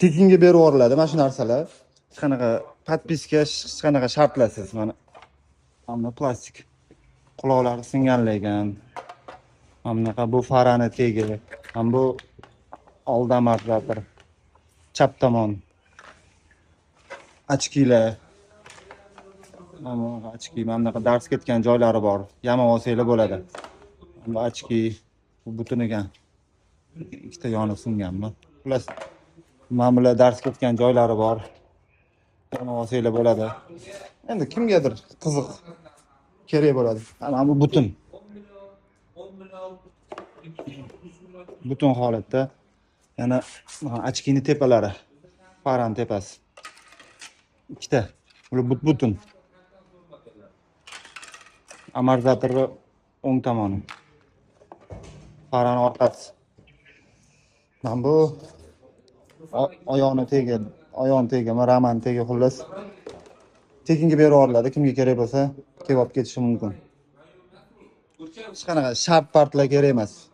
tekinga berib yuboriladi mana shu narsalar. Hech qanaqa podpiska, hech qanaqa shartlarsiz. Mana plastik quloqlari singanligan. Mana bunaqa bu farani tegi. Mana bu old amortizator. Chap tomon. Ochkilar. Mana ochki, mana bunaqa dars ketgan joylari bor. Yamab olsanglar bo'ladi. Bu ochki, bu butuniga ikkita yoni singanmi? Plus mana bular dars ketgan joylari bor. Yamab olsanglar bo'ladi. Endi kimgadir qiziq kerak bo'ladi. Mana bu butun. Butun holatda. Yana ochkini tepalari, faran tepasi. Ikkita. Bular butun. Amortizatorni o'ng tomoni. Faran orqasi. Mana bu oyog'ini tegi, raman tegi xullas. Tekinga berib yuboriladi. Kimga kerak bo'lsa, kelib olib ketishi mumkin. Hech qanaqa shart partlar kerak emas.